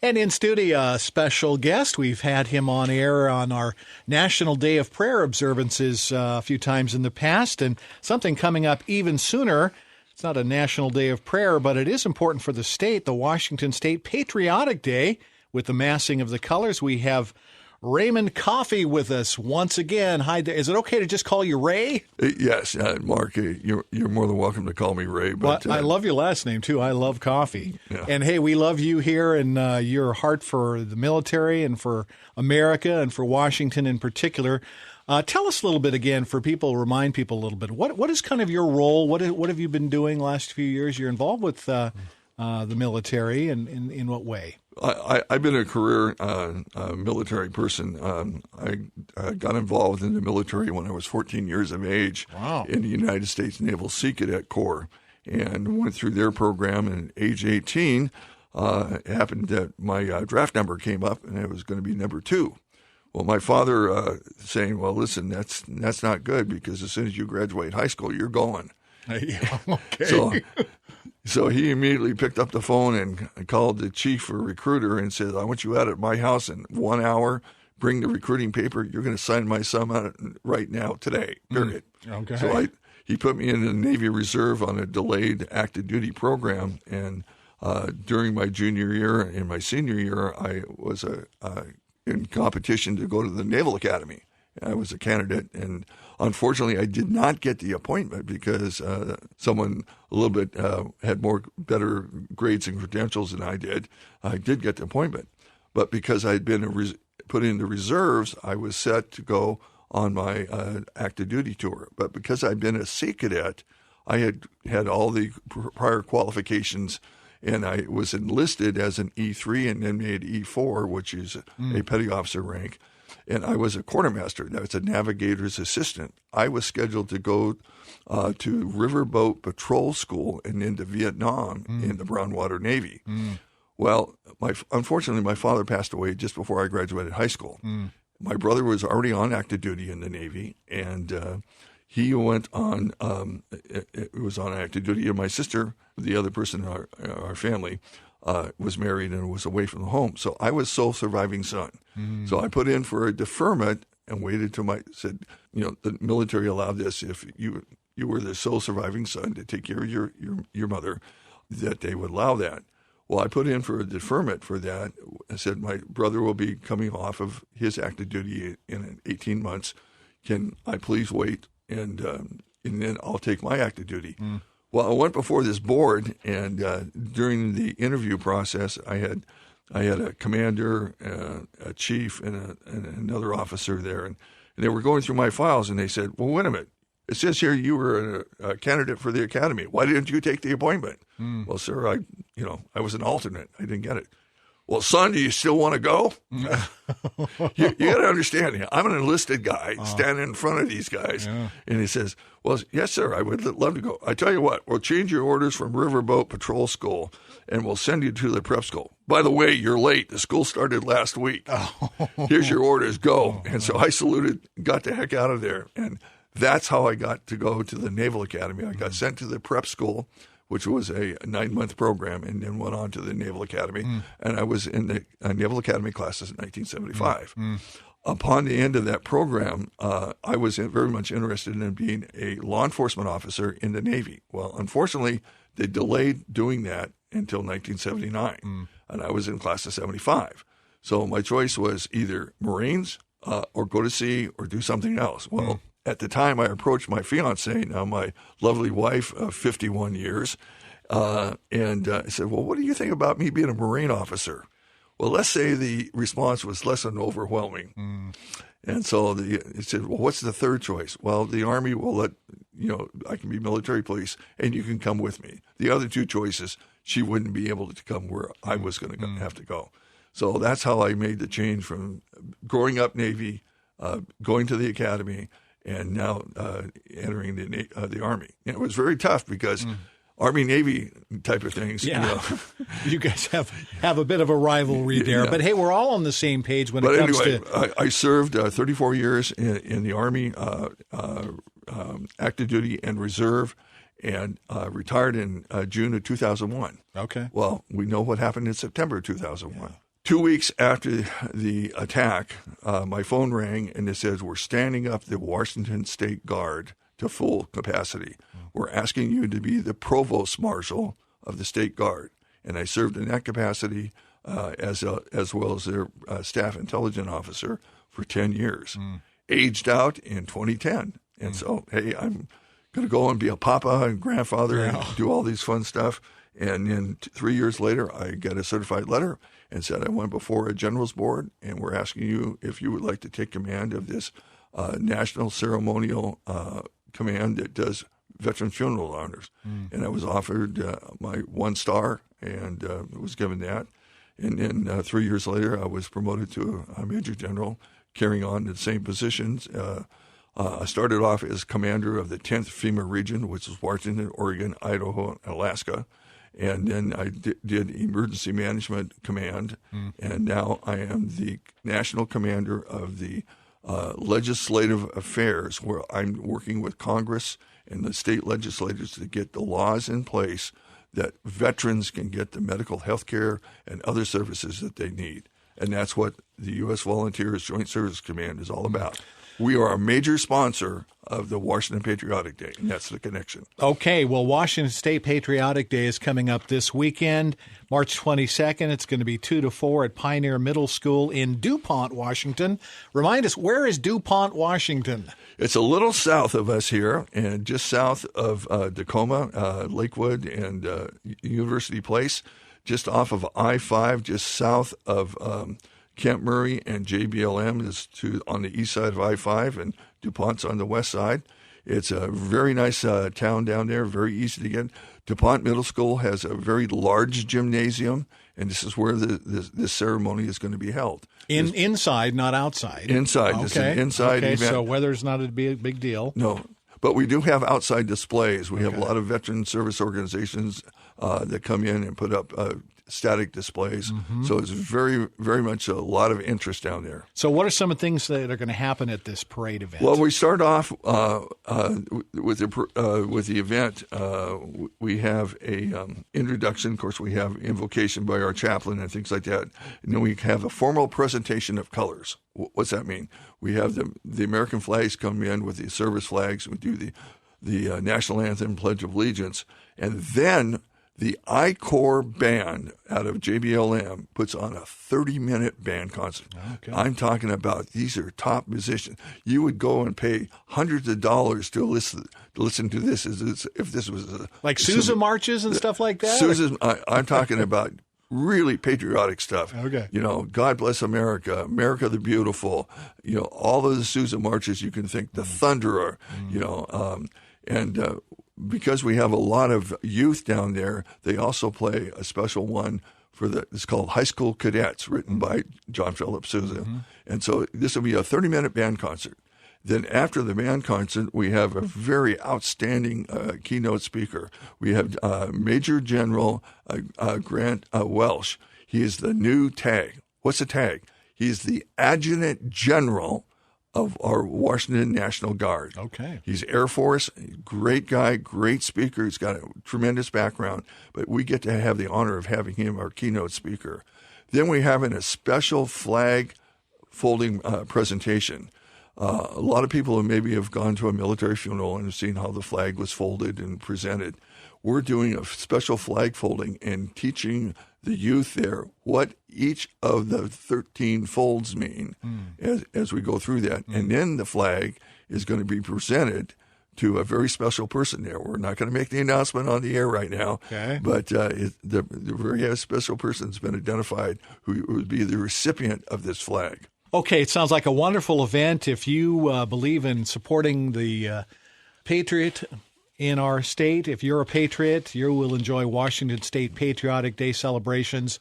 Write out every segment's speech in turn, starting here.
And in studio, a special guest. We've had him on air on our National Day of Prayer observances a few times in the past, and something coming up even sooner. It's not a National Day of Prayer, but it is important for the state, the Washington State Patriotic Day, with the massing of the colors. We have Raymond Coffee with us once again. Hi, is it okay to just call you Ray? Yes, Mark, you're more than welcome to call me Ray. But I love your last name, too. I love coffee. Yeah. And, hey, we love you here and your heart for the military and for America and for Washington in particular. Tell us a little bit again for people, remind people a little bit. What is kind of your role? What have you been doing last few years? You're involved with the military, and in what way? I've been a career military person. I got involved in the military when I was 14 years of age. Wow. In the United States Naval Sea Cadet Corps, and went through their program. And at age 18, it happened that my draft number came up, and it was going to be number 2. Well, my father saying, "Well, listen, that's not good because as soon as you graduate high school, you're going." Yeah, okay. So he immediately picked up the phone and called the chief or recruiter and said, "I want you out at my house in 1 hour. Bring the recruiting paper. You're going to sign my son out right now, today, period." Okay. So he put me in the Navy Reserve on a delayed active duty program. And during my junior year and my senior year, I was in competition to go to the Naval Academy. I was a candidate, and unfortunately, I did not get the appointment because someone a little bit had better grades and credentials than I did. I did get the appointment, but because I had been put into reserves, I was set to go on my active duty tour. But because I'd been a Sea Cadet, I had all the prior qualifications, and I was enlisted as an E3 and then made E4, which is a petty officer rank. And I was a quartermaster. That's a navigator's assistant. I was scheduled to go to riverboat patrol school and into Vietnam in the Brown Water Navy. Well, unfortunately, my father passed away just before I graduated high school. My brother was already on active duty in the Navy, and he went on. It was on active duty, and my sister, the other person in our family, was married and was away from the home. So I was sole surviving son. So I put in for a deferment and waited till said, the military allowed this if you were the sole surviving son to take care of your mother, that they would allow that. Well, I put in for a deferment for that. I said, my brother will be coming off of his active duty in 18 months. Can I please wait? And then I'll take my active duty. Well, I went before this board, and during the interview process, I had a commander, a chief, and another officer there, and they were going through my files, and they said, "Well, wait a minute. It says here you were a candidate for the academy. Why didn't you take the appointment?" "Well, sir, I was an alternate. I didn't get it." "Well, son, do you still want to go?" You got to understand, I'm an enlisted guy standing in front of these guys. Yeah. And he says, "Well, yes, sir, I would love to go. I tell you what, we'll change your orders from Riverboat Patrol School, and we'll send you to the prep school. By the way, you're late. The school started last week. Here's your orders. Go." And so I saluted, got the heck out of there. And that's how I got to go to the Naval Academy. I got sent to the prep school, which was a 9-month program, and then went on to the Naval Academy. And I was in the Naval Academy classes in 1975. Upon the end of that program, I was very much interested in being a law enforcement officer in the Navy. Well, unfortunately, they delayed doing that until 1979, and I was in class of 75. So my choice was either Marines or go to sea or do something else. Well, at the time, I approached my fiancée, now my lovely wife of 51 years, and I said, "Well, what do you think about me being a Marine officer?" Well, let's say the response was less than overwhelming. And so it said, "Well, what's the third choice?" "Well, the Army will let, I can be military police, and you can come with me." The other two choices, she wouldn't be able to come where I was going to have to go. So that's how I made the change from growing up Navy, going to the Academy, and now entering the Army. It was very tough because Army-Navy type of things. Yeah. You guys have a bit of a rivalry there. Yeah. But, hey, we're all on the same page when it comes to... I served 34 years in the Army, active duty and reserve, and retired in June of 2001. Okay. Well, we know what happened in September of 2001. 2 weeks after the attack, my phone rang and it says, we're standing up the Washington State Guard to full capacity. We're asking you to be the provost marshal of the State Guard. And I served in that capacity as well as their staff intelligence officer for 10 years. Aged out in 2010. And so, hey, I'm going to go and be a papa and grandfather and do all these fun stuff. And then 3 years later, I got a certified letter and said I went before a general's board, and we're asking you if you would like to take command of this national ceremonial command that does veteran funeral honors. And I was offered my 1 star and was given that. And then 3 years later, I was promoted to a major general, carrying on the same positions. I started off as commander of the 10th FEMA region, which is Washington, Oregon, Idaho, and Alaska. And then I did Emergency Management Command, and now I am the national commander of the Legislative Affairs, where I'm working with Congress and the state legislators to get the laws in place that veterans can get the medical health care and other services that they need. And that's what the U.S. Volunteers Joint Service Command is all about. We are a major sponsor of the Washington Patriotic Day, and that's the connection. Okay, well, Washington State Patriotic Day is coming up this weekend, March 22nd. It's going to be 2 to 4 at Pioneer Middle School in DuPont, Washington. Remind us, where is DuPont, Washington? It's a little south of us here, and just south of Tacoma, Lakewood, and University Place, just off of I-5, just south of Camp Murray and JBLM is on the east side of I-5, and DuPont's on the west side. It's a very nice town down there, very easy to get. DuPont Middle School has a very large gymnasium, and this is where this ceremony is going to be held. Inside, not outside. Inside. Okay. It's an inside event. So weather's not a big deal. No, but we do have outside displays. We have a lot of veteran service organizations that come in and put up static displays. So it's very, very much a lot of interest down there. So what are some of the things that are going to happen at this parade event? Well, we start off with the event. We have a introduction. Of course, we have invocation by our chaplain and things like that. And then we have a formal presentation of colors. What's that mean? We have the American flags come in with the service flags. We do the national anthem, Pledge of Allegiance, and then the I-Corps band out of JBLM puts on a 30-minute band concert. Okay. I'm talking about these are top musicians. You would go and pay hundreds of dollars to listen to this if this was like Sousa marches and stuff like that. Sousa's, I'm talking about really patriotic stuff. Okay. You know, God Bless America, America the Beautiful. You know, all of the Sousa marches you can think. The Thunderer. You know, because we have a lot of youth down there, they also play a special one it's called High School Cadets, written by John Philip Sousa. And so this will be a 30-minute band concert. Then after the band concert, we have a very outstanding keynote speaker. We have Major General Grant Welsh. He is the new tag. What's a tag? He's the Adjutant General of our Washington National Guard. Okay. He's Air Force, great guy, great speaker. He's got a tremendous background, but we get to have the honor of having him our keynote speaker. Then we have a special flag folding presentation. A lot of people who maybe have gone to a military funeral and have seen how the flag was folded and presented. We're doing a special flag folding and teaching the youth there what each of the 13 folds mean as we go through that. And then the flag is going to be presented to a very special person there. We're not going to make the announcement on the air right now, but the very special person has been identified who would be the recipient of this flag. Okay, it sounds like a wonderful event. If you believe in supporting the Patriot in our state, if you're a patriot, you will enjoy Washington State Patriotic Day celebrations.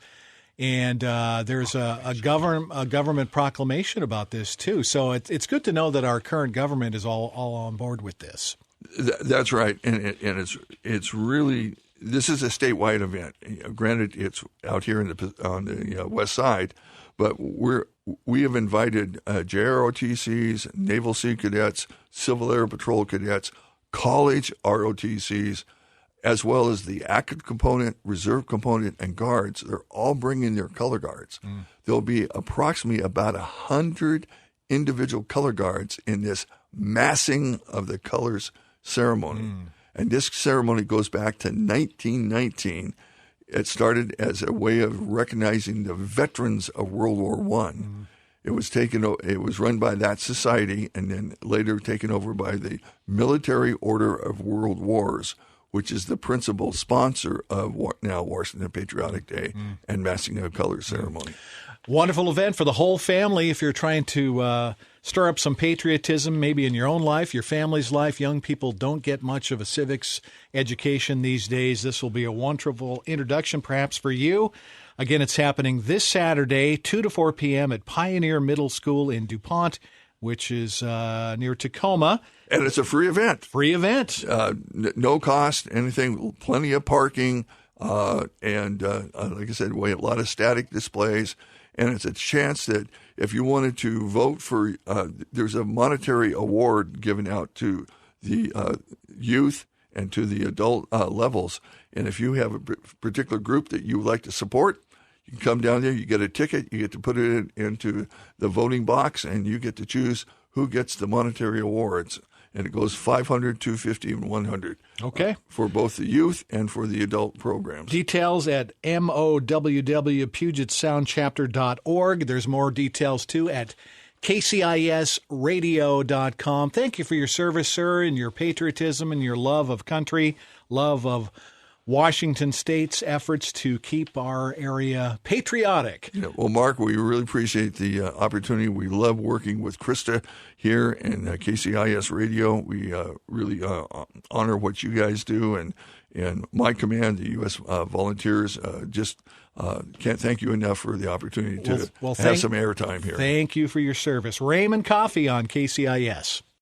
And there's a government proclamation about this, too. So it's good to know that our current government is all on board with this. That's right. And it's really, this is a statewide event. Granted, it's out here on the west side, but we have invited JROTCs, Naval Sea Cadets, Civil Air Patrol Cadets, college ROTCs, as well as the active component, reserve component, and guards. They're all bringing their color guards. There'll be approximately about 100 individual color guards in this massing of the colors ceremony. And this ceremony goes back to 1919. It started as a way of recognizing the veterans of World War I. It was run by that society, and then later taken over by the Military Order of World Wars, which is the principal sponsor of now Washington Patriotic Day and Massing of Colors ceremony. Wonderful event for the whole family if you're trying to stir up some patriotism, maybe in your own life, your family's life. Young people don't get much of a civics education these days. This will be a wonderful introduction perhaps for you. Again, it's happening this Saturday, 2 to 4 p.m. at Pioneer Middle School in DuPont, which is near Tacoma. And it's a free event. Free event. No cost, anything, plenty of parking, and like I said, a lot of static displays. And it's a chance that if you wanted to vote for, there's a monetary award given out to the youth and to the adult levels. And if you have a particular group that you would like to support, you can come down there, you get a ticket, you get to put it into the voting box, and you get to choose who gets the monetary awards. And it goes 500, 250, and 100. Okay. For both the youth and for the adult programs. Details at mowwPugetSoundChapter.org. There's more details, too, at kcisradio.com. Thank you for your service, sir, and your patriotism and your love of country, love of Washington State's efforts to keep our area patriotic. Yeah, well, Mark, we really appreciate the opportunity. We love working with Krista here in KCIS Radio. We really honor what you guys do, and my command, the U.S. Volunteers, just can't thank you enough for the opportunity to have some airtime here. Thank you for your service. Raymond Coffee on KCIS.